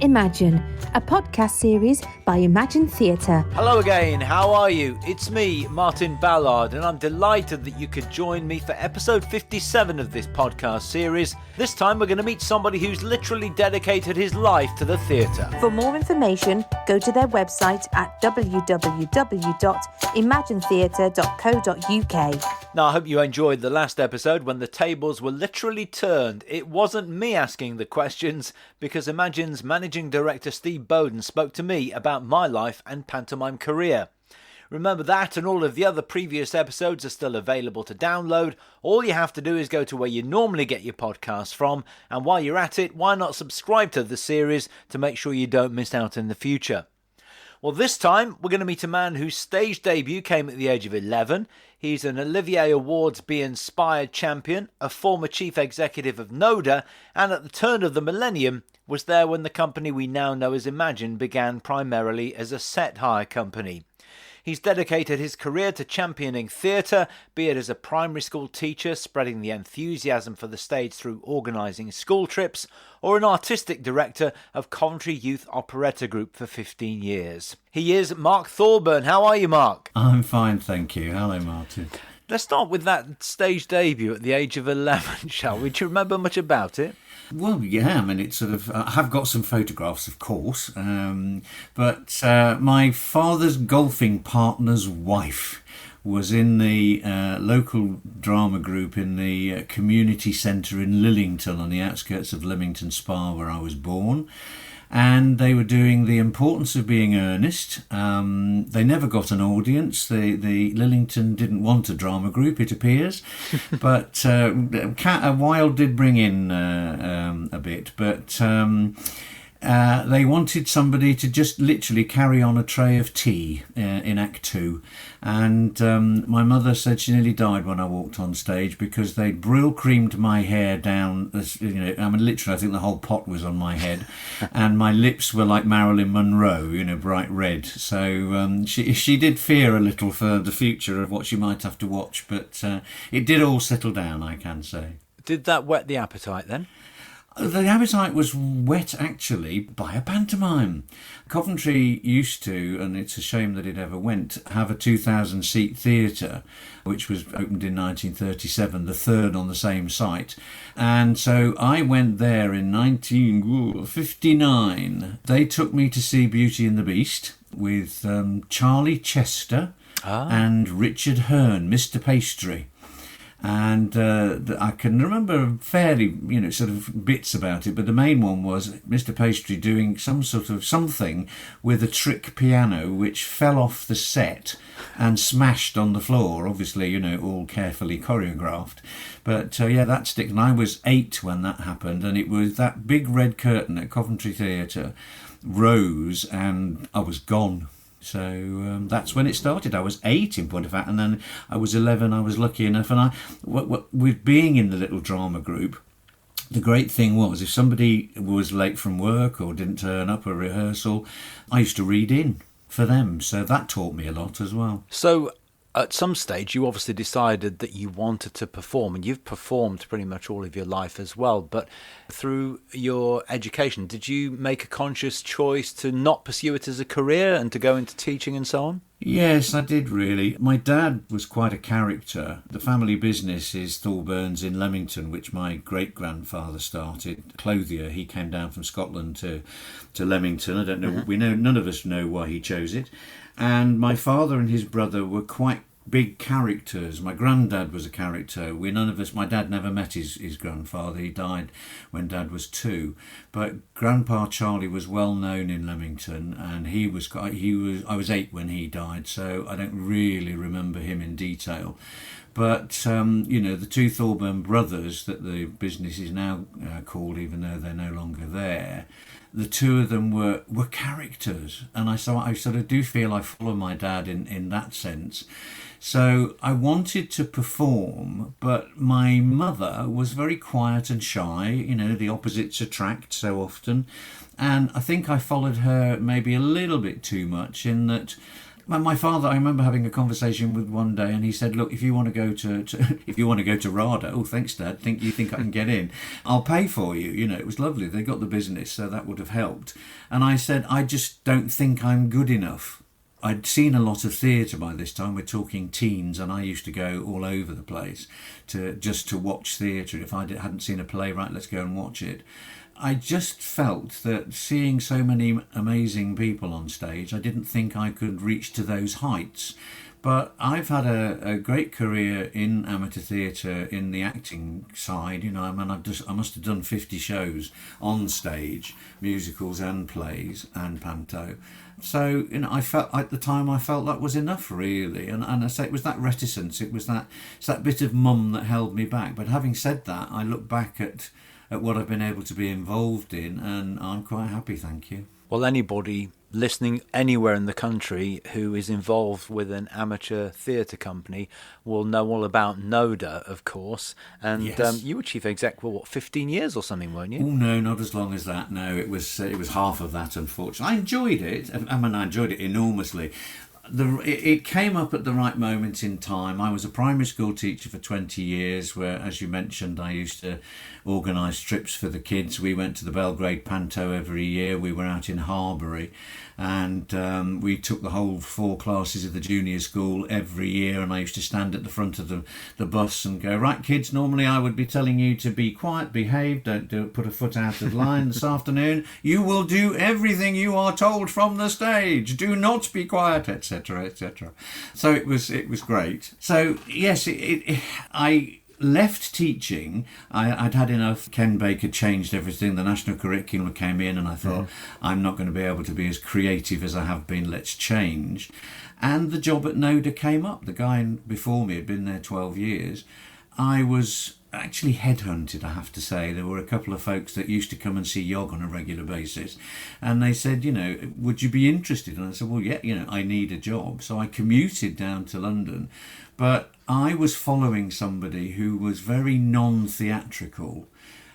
Imagine, a podcast series by Imagine Theatre. Hello again, how are you? It's me, Martin Ballard, and I'm delighted that you could join me for episode 57 of this podcast series. This time we're going to meet somebody who's literally dedicated his life to the theatre. For more information, go to their website at www.imaginetheatre.co.uk. Now, I hope you enjoyed the last episode when the tables were literally turned. It wasn't me asking the questions, because Imagine's managing director Steve Bowden spoke to me about my life and pantomime career. Remember that and all of the other previous episodes are still available to download. All you have to do is go to where you normally get your podcasts from, and while you're at it, why not subscribe to the series to make sure you don't miss out in the future. Well, this time we're going to meet a man whose stage debut came at the age of 11. He's an Olivier Awards Be Inspired champion, a former Chief Executive of NODA, and at the turn of the millennium was there when the company we now know as Imagine began primarily as a set hire company. He's dedicated his career to championing theatre, be it as a primary school teacher spreading the enthusiasm for the stage through organising school trips, or an artistic director of Coventry Youth Operetta Group for 15 years. He is Mark Thorburn. How are you, Mark? I'm fine, thank you. Hello, Martin. Let's start with that stage debut at the age of 11, shall we? Do you remember much about it? Well, yeah, I mean, it's sort of, I have got some photographs, of course, but my father's golfing partner's wife was in the local drama group in the community centre in Lillington, on the outskirts of Leamington Spa, where I was born. And they were doing The Importance of Being Earnest. They never got an audience. The Lillington didn't want a drama group, it appears. But Wilde did bring in a bit. But they wanted somebody to just literally carry on a tray of tea in Act 2. And my mother said she nearly died when I walked on stage because they'd Brill creamed my hair down. I mean, literally, I think the whole pot was on my head. And my lips were like Marilyn Monroe, bright red. So she did fear a little for the future of what she might have to watch. But it did all settle down, I can say. Did that whet the appetite then? The appetite was whet, actually, by a pantomime. Coventry used to, and it's a shame that it ever went, have a 2,000-seat theatre, which was opened in 1937, the third on the same site. And so I went there in 1959. They took me to see Beauty and the Beast with Charlie Chester and Richard Hearn, Mr. Pastry. And I can remember fairly, sort of bits about it, but the main one was Mr. Pastry doing something with a trick piano which fell off the set and smashed on the floor, obviously, all carefully choreographed. But that stick. And I was 8 when that happened, and it was that big red curtain at Coventry Theatre rose and I was gone. So that's when it started. I was 8 in point of fact, and then I was 11. I was lucky enough, and with being in the little drama group, the great thing was if somebody was late from work or didn't turn up a rehearsal, I used to read in for them. So that taught me a lot as well. So at some stage, you obviously decided that you wanted to perform, and you've performed pretty much all of your life as well. But through your education, did you make a conscious choice to not pursue it as a career and to go into teaching and so on? Yes, I did really. My dad was quite a character. The family business is Thorburns in Leamington, which my great-grandfather started. Clothier, he came down from Scotland to Leamington. I don't know, none of us know why he chose it. And my father and his brother were quite big characters. My granddad was a character. My dad never met his grandfather. He died when Dad was 2. But Grandpa Charlie was well known in Leamington, and I was 8 when he died, so I don't really remember him in detail. But, the 2 Thorburn brothers that the business is now called, even though they're no longer there, the 2 of them were characters. And I sort of do feel I follow my dad in that sense. So I wanted to perform, but my mother was very quiet and shy. The opposites attract so often. And I think I followed her maybe a little bit too much in that My father, I remember having a conversation with one day, and he said, "Look, if you want to go to if you want to go to RADA, oh, thanks, Dad. You think I can get in? I'll pay for you." You know, it was lovely. They got the business, so that would have helped. And I said, "I just don't think I'm good enough." I'd seen a lot of theatre by this time. We're talking teens, and I used to go all over the place just to watch theatre. If I hadn't seen a play, right, let's go and watch it. I just felt that seeing so many amazing people on stage, I didn't think I could reach to those heights. But I've had a great career in amateur theatre in the acting side. You know, I mean, I must have done 50 shows on stage, musicals and plays and panto. So, you know, I felt at the time that was enough, really. And I say it was that reticence, it's that bit of mum that held me back. But having said that, I look back at what I've been able to be involved in, and I'm quite happy, thank you. Well, anybody listening anywhere in the country who is involved with an amateur theatre company will know all about NODA, of course. And yes. You were chief exec for, 15 years or something, weren't you? Oh, no, not as long as that. No, it was half of that, unfortunately. I enjoyed it. I enjoyed it enormously. It came up at the right moment in time. I was a primary school teacher for 20 years where, as you mentioned, I used to organise trips for the kids. We went to the Belgrade Panto every year. We were out in Harbury, and we took the whole 4 classes of the junior school every year, and I used to stand at the front of the bus and go, "Right, kids, normally I would be telling you to be quiet, behave, don't put a foot out of line. This afternoon you will do everything you are told from the stage. Do not be quiet," etc., etc. So it was great. So yes, I left teaching. I'd had enough. Ken Baker changed everything. The national curriculum came in, and I thought, I'm not going to be able to be as creative as I have been. Let's change. And the job at NODA came up. The guy before me had been there 12 years. I was actually headhunted, I have to say. There were a couple of folks that used to come and see YOG on a regular basis, and they said, you know, would you be interested? And I said, well, yeah, you know, I need a job. So I commuted down to London, but I was following somebody who was very non-theatrical.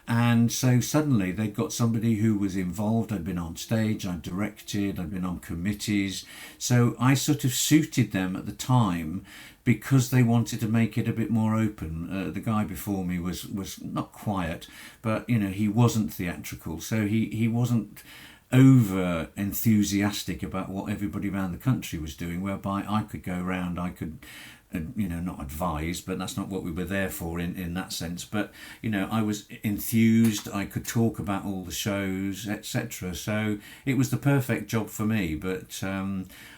And so suddenly they'd got somebody who was involved. I'd been on stage, I'd directed, I'd been on committees. So I sort of suited them at the time because they wanted to make it a bit more open. The guy before me was not quiet, but, you know, he wasn't theatrical. So he wasn't over enthusiastic about what everybody around the country was doing, whereby I could go around, I could, you know, not advise, but that's not what we were there for in that sense. But, you know, I was enthused, I could talk about all the shows, etc. So it was the perfect job for me. But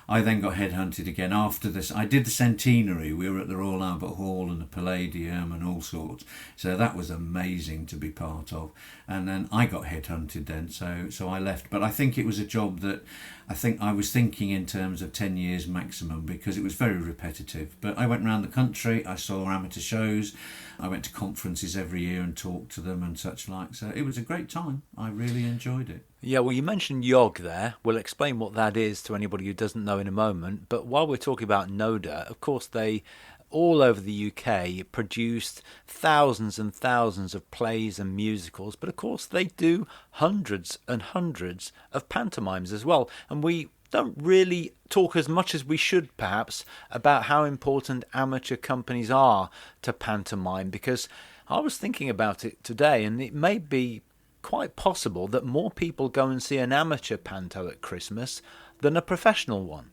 I then got headhunted again after this. I did the centenary. We were at the Royal Albert Hall and the Palladium and all sorts. So that was amazing to be part of. And then I got headhunted then, so I left. But I think it was a job that I was thinking in terms of 10 years maximum, because it was very repetitive. But I went around the country, I saw amateur shows, I went to conferences every year and talked to them and such like. So it was a great time. I really enjoyed it. Yeah, well, you mentioned YOG there. We'll explain what that is to anybody who doesn't know in a moment. But while we're talking about NODA, of course, they, all over the UK, produced thousands and thousands of plays and musicals. But of course, they do hundreds and hundreds of pantomimes as well. And we don't really talk as much as we should, perhaps, about how important amateur companies are to pantomime, because I was thinking about it today, and it may be quite possible that more people go and see an amateur panto at Christmas than a professional one.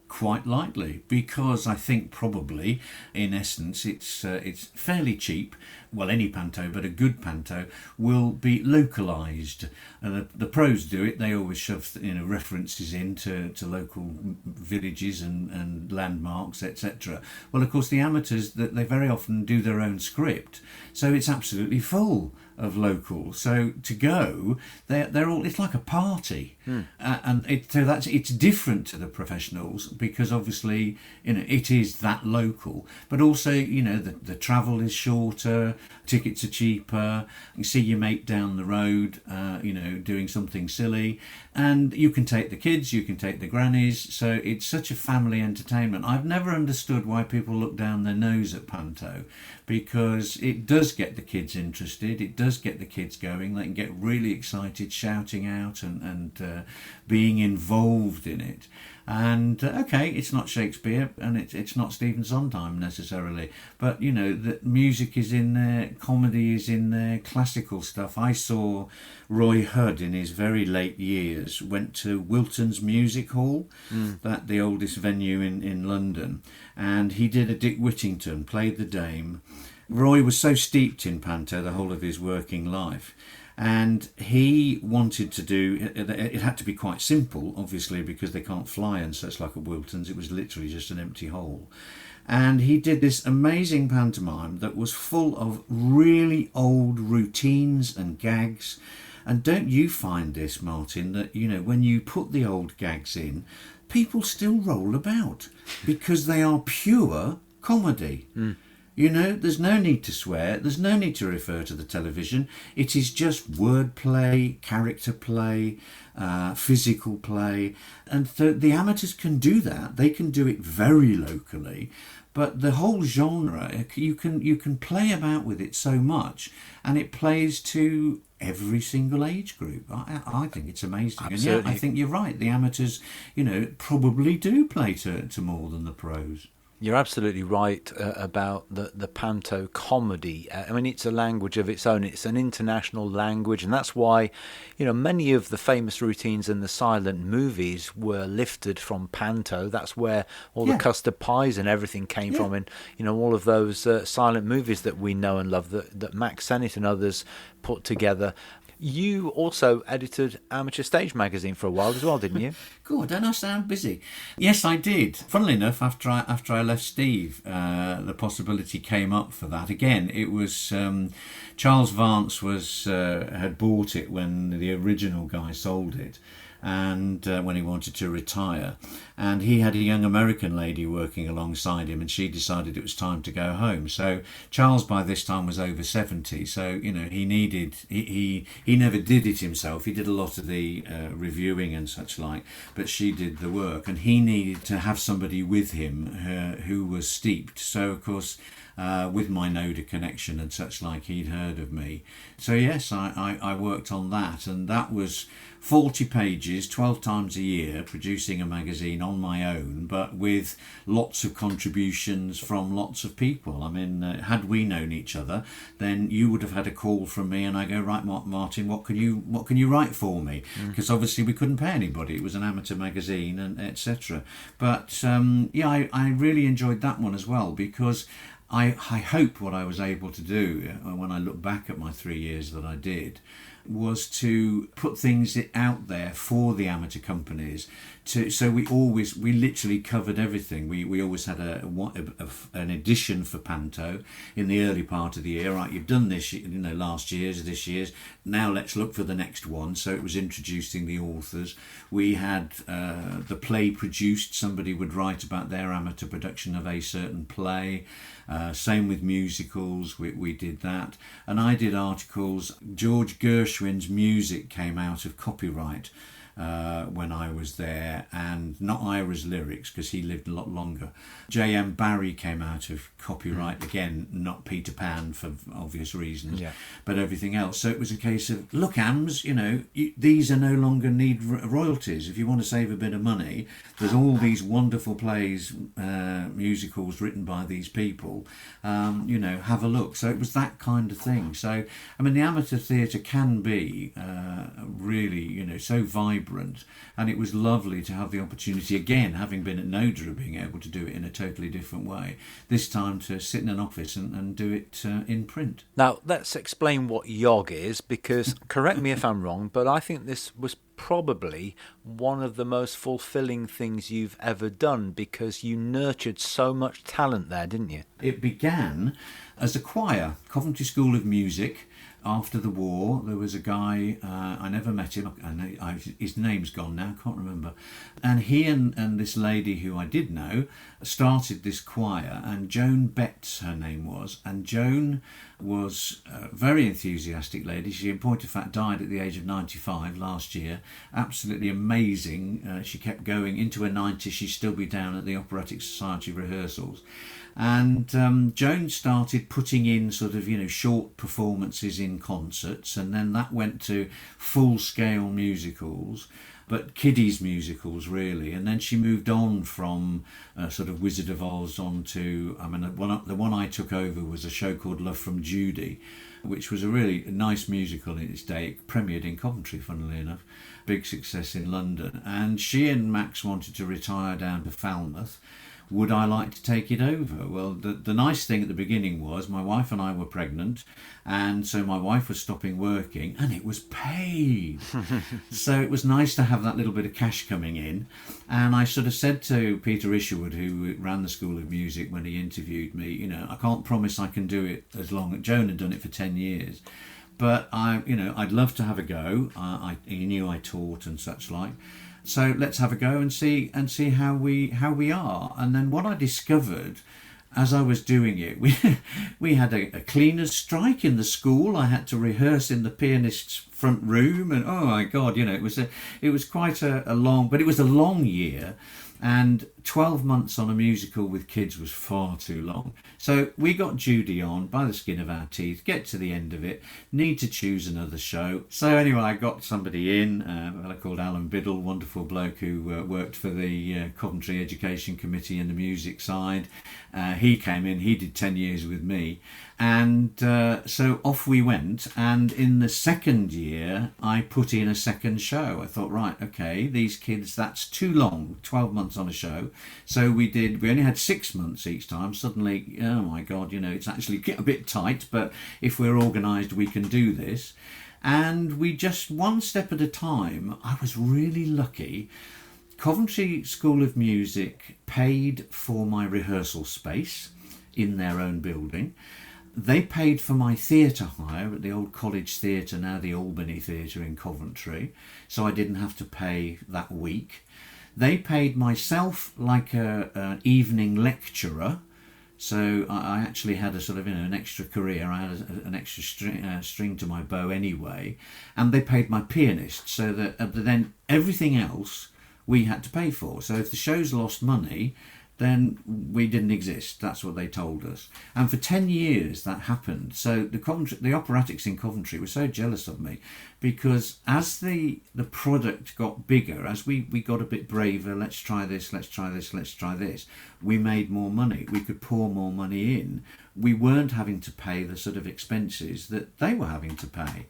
Quite likely, because I think probably, in essence, it's fairly cheap. Well, any panto, but a good panto will be localised. The pros do it; they always shove references into local villages and landmarks, etc. Well, of course, the amateurs, they very often do their own script, so it's absolutely full of locals. So to go, they're all, it's like a party, and it's different to the professionals, because obviously it is that local, but also the travel is shorter, tickets are cheaper. You see your mate down the road, doing something silly, and you can take the kids, you can take the grannies. So it's such a family entertainment. I've never understood why people look down their nose at panto, because it does get the kids interested, it does get the kids going. They can get really excited, shouting out and being involved in it. And okay, it's not Shakespeare and it's not Stephen Sondheim necessarily, but you know, the music is in there, comedy is in there, classical stuff. I saw Roy Hudd in his very late years went to Wilton's Music Hall, that the oldest venue in London, and he did a Dick Whittington, played the Dame. Roy was so steeped in panto the whole of his working life, and he wanted to do it had to be quite simple, obviously, because they can't fly and such like at Wilton's. It was literally just an empty hole. And he did this amazing pantomime that was full of really old routines and gags. And don't you find this, Martin, that, you know, when you put the old gags in, people still roll about because they are pure comedy. You know, there's no need to swear, there's no need to refer to the television. It is just wordplay, character play, physical play. And the amateurs can do that. They can do it very locally. But the whole genre, you can play about with it so much, and it plays to every single age group. I think it's amazing. Absolutely. And yeah, I think you're right. The amateurs, you know, probably do play to more than the pros. You're absolutely right about the panto comedy. I mean, it's a language of its own. It's an international language, and that's why, you know, many of the famous routines in the silent movies were lifted from panto. That's where all the custard pies and everything came from, and you know, all of those silent movies that we know and love that Max Sennett and others put together. You also edited Amateur Stage magazine for a while as well, didn't you? God, don't I sound busy? Yes, I did. Funnily enough, after I left Steve, the possibility came up for that. Again, it was Charles Vance had bought it when the original guy sold it, and when he wanted to retire, and he had a young American lady working alongside him, and she decided it was time to go home. So Charles by this time was over 70, so you know, he never did it himself. He did a lot of the reviewing and such like, but she did the work, and he needed to have somebody with him who was steeped. So of course, with my NODA connection and such like, he'd heard of me. So yes, I worked on that, and that was 40 pages, 12 times a year, producing a magazine on my own, but with lots of contributions from lots of people. I mean, had we known each other, then you would have had a call from me, and I go, right, Martin, what can you write for me? Because obviously we couldn't pay anybody. It was an amateur magazine, and etc. But I really enjoyed that one as well, because I hope what I was able to do when I look back at my 3 years that I did was to put things out there for the amateur companies. So we literally covered everything. We always had an edition for panto in the early part of the year. Right, you've done this, you know, last year's, this year's. Now let's look for the next one. So it was introducing the authors. We had the play produced. Somebody would write about their amateur production of a certain play. Same with musicals. We did that, and I did articles. George Gershwin's music came out of copyright when I was there, and not Ira's lyrics, because he lived a lot longer. J.M. Barrie came out of copyright, again, not Peter Pan for obvious reasons, but everything else. So it was a case of, look, AMS, you know, these are no longer need royalties. If you want to save a bit of money, there's all these wonderful plays, musicals written by these people, you know, have a look. So it was that kind of thing. So, I mean, the amateur theatre can be really, you know, so vibrant, and it was lovely to have the opportunity, again, having been at NODA, being able to do it in a totally different way, this time to sit in an office and do it in print. Now, let's explain what YOG is, because, correct me if I'm wrong, but I think this was probably one of the most fulfilling things you've ever done, because you nurtured so much talent there, didn't you? It began as a choir, Coventry School of Music. After the war, there was a guy, I never met him, his name's gone now, I can't remember, and he and this lady who I did know started this choir, and Joan Betts, her name was, and Joan was a very enthusiastic lady. She, in point of fact, died at the age of 95 last year. Absolutely amazing. She kept going into her 90s. She'd still be down at the Operatic Society rehearsals. And Joan started putting in sort of, you know, short performances in concerts, and then that went to full-scale musicals. but kiddies musicals really. And then she moved on from sort of Wizard of Oz on to, the one I took over was a show called Love from Judy, which was a really nice musical in its day. It premiered in Coventry, funnily enough. Big success in London. And she and Max wanted to retire down to Falmouth. Would I like to take it over? Well, the nice thing at the beginning was my wife and I were pregnant, and so my wife was stopping working, and it was paid. So it was nice to have that little bit of cash coming in. And I sort of said to Peter Isherwood, who ran the School of Music, when he interviewed me, I can't promise I can do it as long. Joan had done it for 10 years. But I'd love to have a go. He knew I taught and such like. So let's have a go and see how we are. And then what I discovered as I was doing it, we had a cleaners' strike in the school. I had to rehearse in the pianist's front room, and oh my God, it was quite a long, but it was a long year. And 12 months on a musical with kids was far too long. So we got Judy on by the skin of our teeth, get to the end of it, need to choose another show. So anyway, I got somebody in, a fellow called Alan Biddle, wonderful bloke who worked for the Coventry Education Committee and the music side. He came in, he did 10 years with me. And so off we went, and in the second year I put in a second show. I thought, right, okay, these kids, that's too long, 12 months on a show. So we only had 6 months each time. Suddenly, oh my God, it's actually a bit tight, but if we're organised we can do this. And we just, one step at a time. I was really lucky. Coventry School of Music paid for my rehearsal space in their own building. They paid for my theatre hire at the old College Theatre, now the Albany Theatre in Coventry, so I didn't have to pay that week. They paid myself like an evening lecturer, so I actually had a sort of an extra career. I had an extra string to my bow anyway, and they paid my pianist, so that then everything else we had to pay for. So if the shows lost money, then we didn't exist. That's what they told us. And for 10 years that happened. So the operatics in Coventry were so jealous of me, because as the product got bigger, as we got a bit braver, let's try this, we made more money. We could pour more money in. We weren't having to pay the sort of expenses that they were having to pay.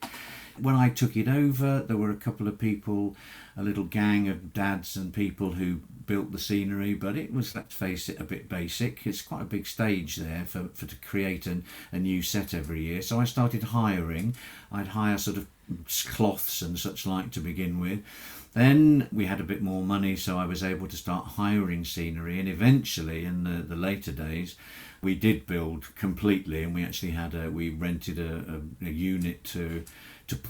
When I took it over, there were a couple of people, a little gang of dads and people who built the scenery, but it was, let's face it, a bit basic. It's quite a big stage there for to create a new set every year. So I started hiring. I'd hire sort of cloths and such like to begin with. Then we had a bit more money, so I was able to start hiring scenery, and eventually in the later days we did build completely, and we actually we rented a unit to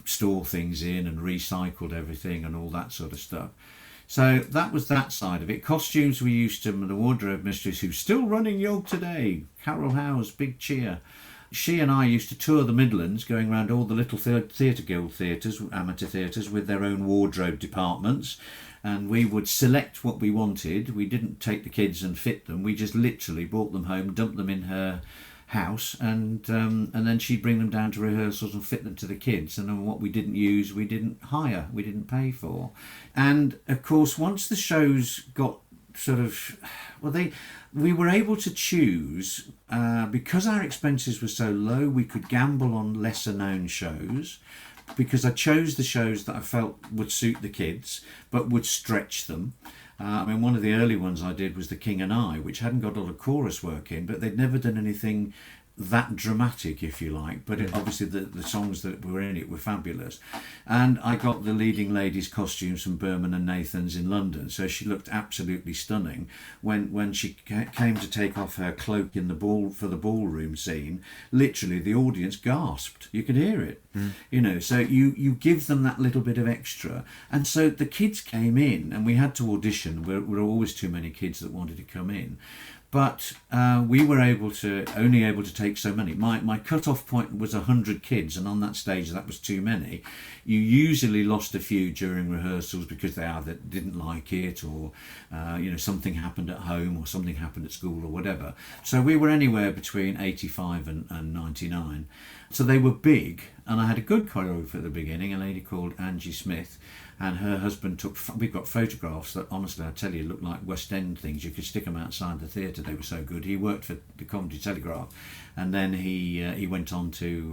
store things in, and recycled everything and all that sort of stuff. So that was that side of it. Costumes, we used to, the wardrobe mistress who's still running YOG today, Carol Howe's, big cheer. She and I used to tour the Midlands, going around all the little theatre guild theatres, amateur theatres, with their own wardrobe departments, and we would select what we wanted. We didn't take the kids and fit them. We just literally brought them home, dumped them in her house, and then she'd bring them down to rehearsals and fit them to the kids. And then what we didn't use, we didn't hire, we didn't pay for. And of course, once the shows got sort of, we were able to choose, because our expenses were so low, we could gamble on lesser known shows, because I chose the shows that I felt would suit the kids but would stretch them. One of the early ones I did was The King and I, which hadn't got a lot of chorus work in, but they'd never done anything that dramatic, if you like, but obviously the songs that were in it were fabulous. And I got the leading lady's costumes from Berman and Nathan's in London, so she looked absolutely stunning. When she came to take off her cloak in for the ballroom scene, literally the audience gasped. You could hear it. So you give them that little bit of extra. And so the kids came in, and we had to audition. There were always too many kids that wanted to come in. But we were only able to take so many. My cut-off point was 100 kids, and on that stage that was too many. You usually lost a few during rehearsals because they either didn't like it, or something happened at home, or something happened at school, or whatever. So we were anywhere between 85 and 99. So they were big, and I had a good choreographer at the beginning, a lady called Angie Smith, and her husband we've got photographs that, honestly, I tell you, look like West End things. You could stick them outside the theatre, they were so good. He worked for the Coventry Telegraph, and then he went on to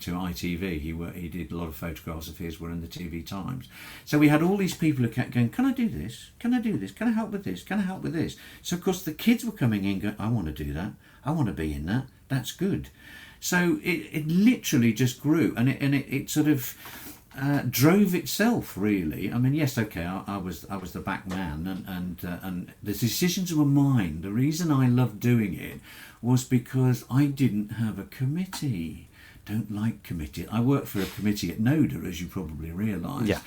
ITV. He did a lot of photographs of his were in the TV Times. So we had all these people who kept going, can I do this? Can I do this? Can I help with this? Can I help with this? So, of course, the kids were coming in going, I want to do that. I want to be in that. That's good. So it literally just grew, and it sort of drove itself, really. I mean, yes, okay, I was the back man, and the decisions were mine. The reason I loved doing it was because I didn't have a committee. Don't like committee. I worked for a committee at NODA, as you probably realise. Yeah.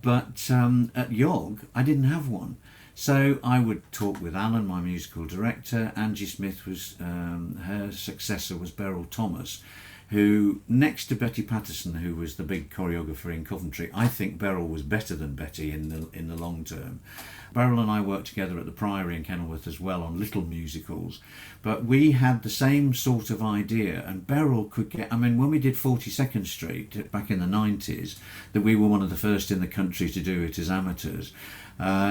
But at YOG, I didn't have one. So I would talk with Alan, my musical director. Angie Smith was her successor was Beryl Thomas, who, next to Betty Patterson, who was the big choreographer in Coventry, I think Beryl was better than Betty in the long term. Beryl and I worked together at the Priory in Kenilworth as well on little musicals, but we had the same sort of idea, and Beryl could get, I mean, when we did 42nd Street back in the 90s, that we were one of the first in the country to do it as amateurs.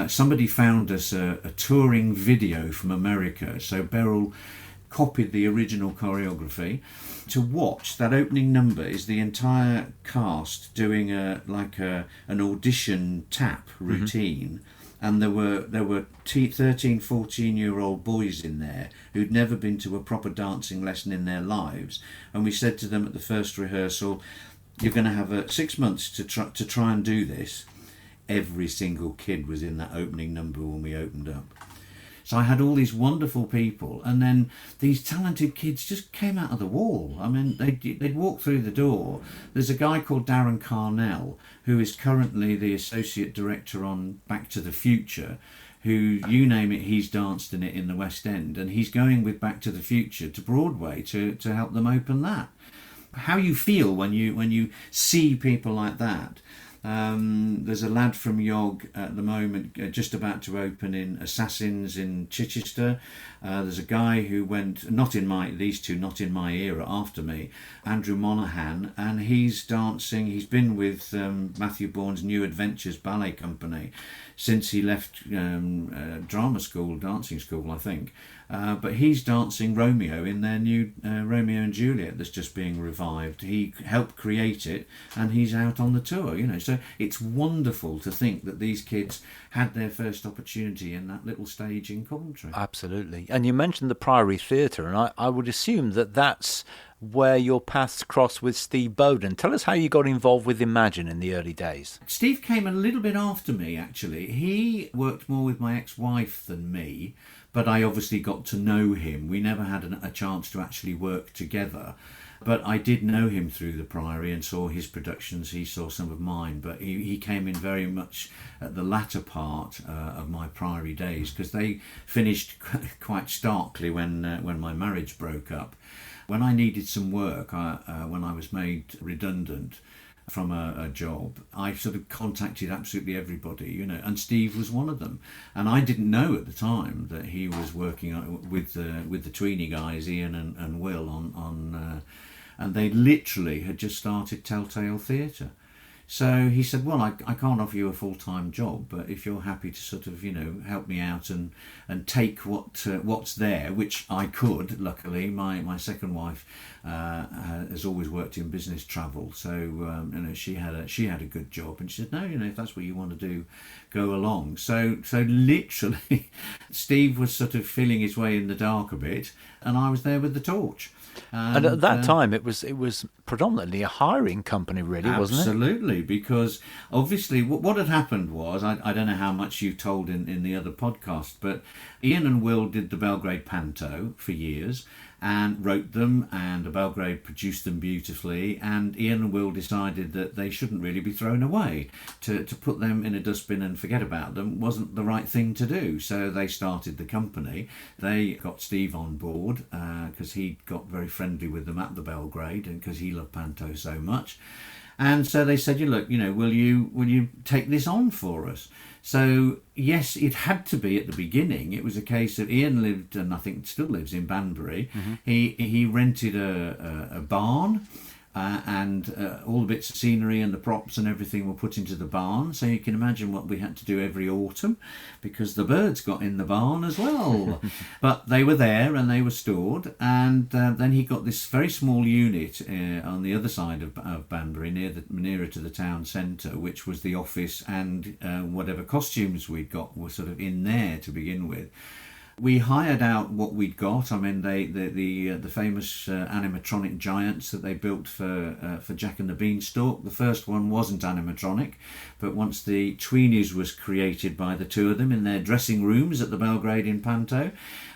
Somebody found us a touring video from America, so Beryl copied the original choreography. To watch that opening number is the entire cast doing an audition tap routine, and there were 13, 14-year-old boys in there who'd never been to a proper dancing lesson in their lives, and we said to them at the first rehearsal, you're going to have 6 months to try and do this. Every single kid was in that opening number when we opened up. So I had all these wonderful people, and then these talented kids just came out of the wall. I mean, they'd walk through the door. There's a guy called Darren Carnell, who is currently the Associate Director on Back to the Future, who, you name it, he's danced in it in the West End, and he's going with Back to the Future to Broadway to help them open that. How you feel when you see people like that. There's a lad from YOG at the moment just about to open in Assassins in Chichester. There's a guy who went, not in my era, after me, Andrew Monaghan, and he's dancing. He's been with Matthew Bourne's New Adventures Ballet Company since he left drama school, dancing school, I think. But he's dancing Romeo in their new Romeo and Juliet that's just being revived. He helped create it, and he's out on the tour, So it's wonderful to think that these kids had their first opportunity in that little stage in Coventry. Absolutely. And you mentioned the Priory Theatre, and I would assume that that's where your paths crossed with Steve Bowden. Tell us how you got involved with Imagine in the early days. Steve came a little bit after me, actually. He worked more with my ex-wife than me, but I obviously got to know him. We never had a chance to actually work together, but I did know him through the Priory and saw his productions. He saw some of mine, but he came in very much at the latter part of my Priory days, because they finished quite starkly when my marriage broke up. When I needed some work, when I was made redundant from a job, I sort of contacted absolutely everybody, and Steve was one of them. And I didn't know at the time that he was working with the Tweeny guys, Ian and Will, and they literally had just started Telltale Theatre. So he said, well, I can't offer you a full-time job, but if you're happy to sort of, help me out and take what's there, which I could, luckily. My second wife has always worked in business travel, so she had a good job, and she said, no, if that's what you want to do, go along. So literally, Steve was sort of feeling his way in the dark a bit, and I was there with the torch. And at that time, it was predominantly a hiring company, really, wasn't it? Absolutely, because obviously what had happened was, I don't know how much you told in the other podcast, but Ian and Will did the Belgrade Panto for years and wrote them, and Belgrade produced them beautifully, and Ian and Will decided that they shouldn't really be thrown away. To put them in a dustbin and forget about them wasn't the right thing to do, so they started the company. They got Steve on board because he got very friendly with them at the Belgrade, and because he loved Panto so much. And so they said, look, will you take this on for us? So yes, it had to be at the beginning. It was a case of Ian lived, and I think still lives, in Banbury. Mm-hmm. He rented a barn and all the bits of scenery and the props and everything were put into the barn. So you can imagine what we had to do every autumn, because the birds got in the barn as well. But they were there and they were stored. And then he got this very small unit on the other side of Banbury, nearer to the town centre, which was the office, and whatever costumes we'd got were sort of in there to begin with. We hired out what we'd got. I mean, the famous animatronic giants that they built for Jack and the Beanstalk. The first one wasn't animatronic, but once the Tweenies was created by the two of them in their dressing rooms at the Belgradian Panto,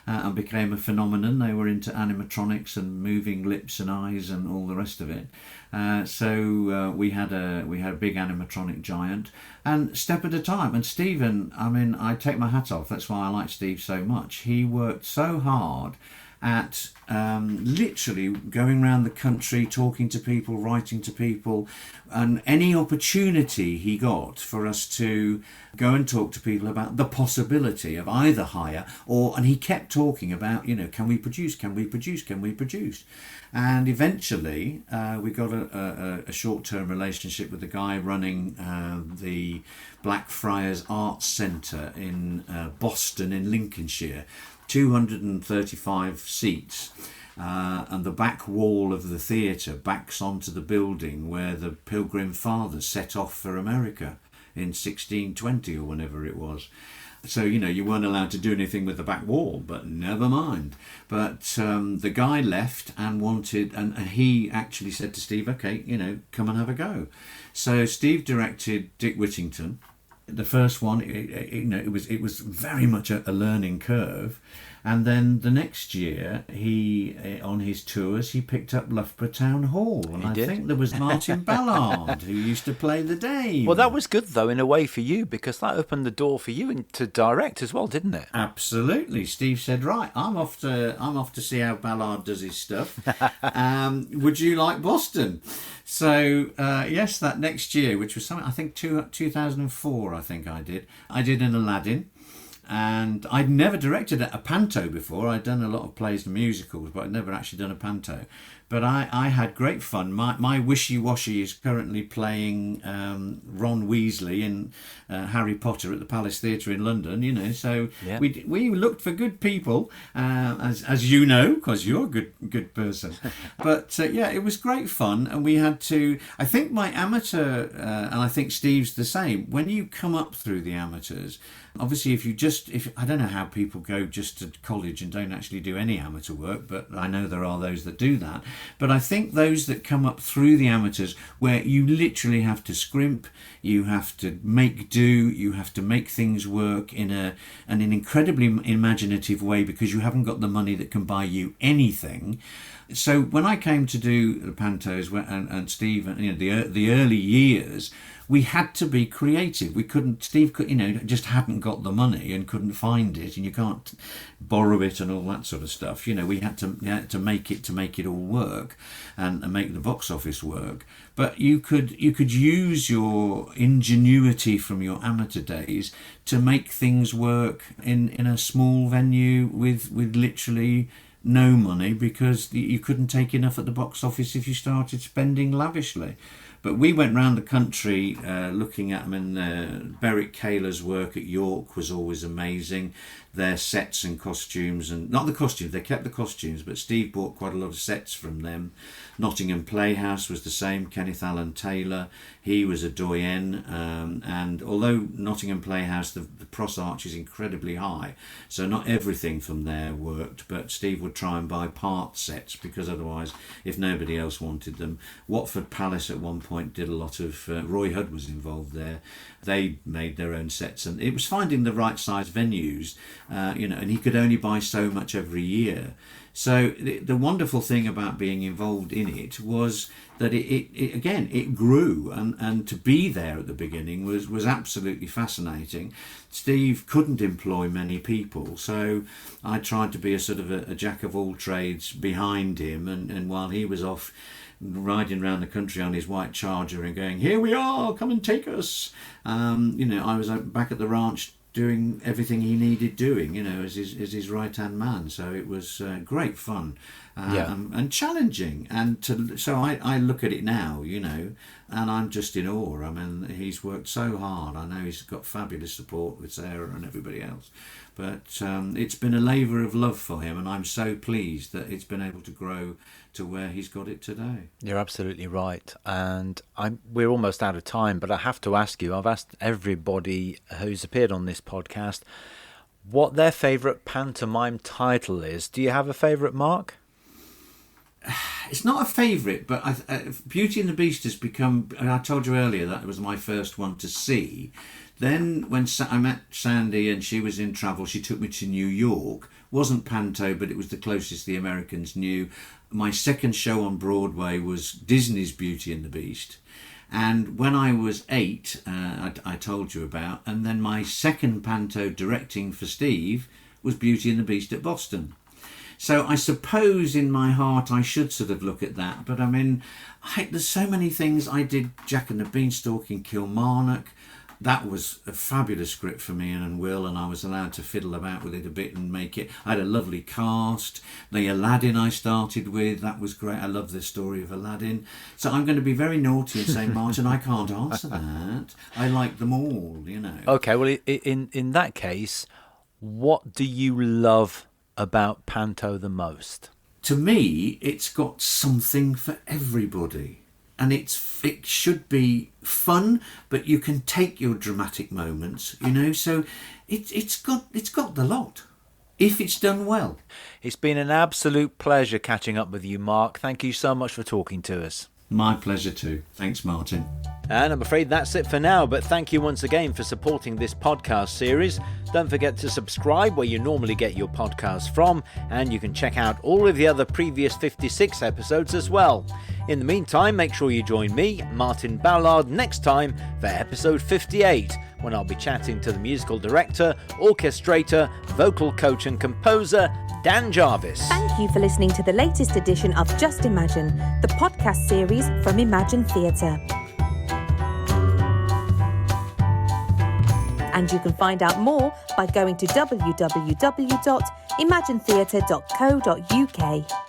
and became a phenomenon. They were into animatronics and moving lips and eyes and all the rest of it. So we had a big animatronic giant, and step at a time. And Stephen, I mean, I take my hat off. That's why I like Steve so much. He worked so hard at literally going around the country, talking to people, writing to people, and any opportunity he got for us to go and talk to people about the possibility of either hire and he kept talking about, can we produce? And eventually we got a short-term relationship with the guy running the Blackfriars Arts Centre in Boston in Lincolnshire. 235 seats, and the back wall of the theatre backs onto the building where the Pilgrim Fathers set off for America in 1620 or whenever it was. So, you weren't allowed to do anything with the back wall, but never mind. But the guy left and and he actually said to Steve, okay, come and have a go. So Steve directed Dick Whittington. The first one, it was very much a learning curve, and then the next year, he on his tours he picked up Loughborough Town Hall, and I think there was Martin Ballard who used to play the Dame. Well, that was good though in a way for you, because that opened the door for you to direct as well, didn't it? Absolutely. Steve said, "Right, I'm off to see how Ballard does his stuff. Would you like Boston?" So yes, that next year, which was something I think 2004, I think I did an Aladdin. And I'd never directed a panto before. I'd done a lot of plays and musicals, but I'd never actually done a panto. But I had great fun. My wishy-washy is currently playing Ron Weasley in Harry Potter at the Palace Theatre in London, so yeah. We looked for good people, as you know, because you're a good person. But yeah, it was great fun, and we had to, I think my amateur, and I think Steve's the same, when you come up through the amateurs, obviously if I don't know how people go just to college and don't actually do any amateur work, but I know there are those that do that. But I think those that come up through the amateurs, where you literally have to scrimp, you have to make do, you have to make things work in an incredibly imaginative way, because you haven't got the money that can buy you anything. So when I came to do the pantos and Steve, the early years, we had to be creative. Steve just hadn't got the money and couldn't find it, and you can't borrow it and all that sort of stuff. We had to make it all work and make the box office work. But you could use your ingenuity from your amateur days to make things work in a small venue with literally no money, because you couldn't take enough at the box office if you started spending lavishly. But we went round the country looking at them, and Beric Kaler's work at York was always amazing. Their sets and costumes, and not the costumes, they kept the costumes, but Steve bought quite a lot of sets from them. Nottingham Playhouse was the same, Kenneth Allen Taylor, he was a doyen, and although Nottingham Playhouse, the Pross Arch is incredibly high, so not everything from there worked, but Steve would try and buy part sets, because otherwise, if nobody else wanted them. Watford Palace at one point did a lot of, Roy Hudd was involved there, they made their own sets, and it was finding the right size venues, and he could only buy so much every year. So the wonderful thing about being involved in it was that it grew, and to be there at the beginning was absolutely fascinating. Steve couldn't employ many people, so I tried to be a sort of a jack of all trades behind him, and while he was off riding around the country on his white Charger and going, "Here we are, come and take us," I was back at the ranch doing everything he needed doing, as his right-hand man. So it was great fun. and challenging. And so I look at it now, you know, and I'm just in awe. I mean, he's worked so hard. I know he's got fabulous support with Sarah and everybody else. But it's been a labour of love for him, and I'm so pleased that it's been able to grow to where he's got it today. You're absolutely right. And we're almost out of time, but I have to ask you, I've asked everybody who's appeared on this podcast what their favourite pantomime title is. Do you have a favourite, Mark? It's not a favourite, but Beauty and the Beast has become... I told you earlier that it was my first one to see. Then when I met Sandy and she was in travel, she took me to New York. Wasn't panto, but it was the closest the Americans knew. My second show on Broadway was Disney's Beauty and the Beast. And when I was 8, I told you about, and then my second panto directing for Steve was Beauty and the Beast at Boston. So I suppose in my heart I should sort of look at that. But I mean, there's so many things. I did Jack and the Beanstalk in Kilmarnock. That was a fabulous script for me and Will, and I was allowed to fiddle about with it a bit and make it. I had a lovely cast. The Aladdin I started with, that was great. I love the story of Aladdin. So I'm going to be very naughty and say, Martin, I can't answer that. I like them all, you know. Okay, well, in that case, what do you love about panto the most? To me, it's got something for everybody. And it should be fun, but you can take your dramatic moments, you know. So it's got the lot, if it's done well. It's been an absolute pleasure catching up with you, Mark. Thank you so much for talking to us. My pleasure too. Thanks, Martin. And I'm afraid that's it for now, but thank you once again for supporting this podcast series. Don't forget to subscribe where you normally get your podcasts from, and you can check out all of the other previous 56 episodes as well. In the meantime, make sure you join me, Martin Ballard, next time for episode 58, when I'll be chatting to the musical director, orchestrator, vocal coach and composer, Dan Jarvis. Thank you for listening to the latest edition of Just Imagine, the podcast series from Imagine Theatre. And you can find out more by going to www.imaginetheatre.co.uk.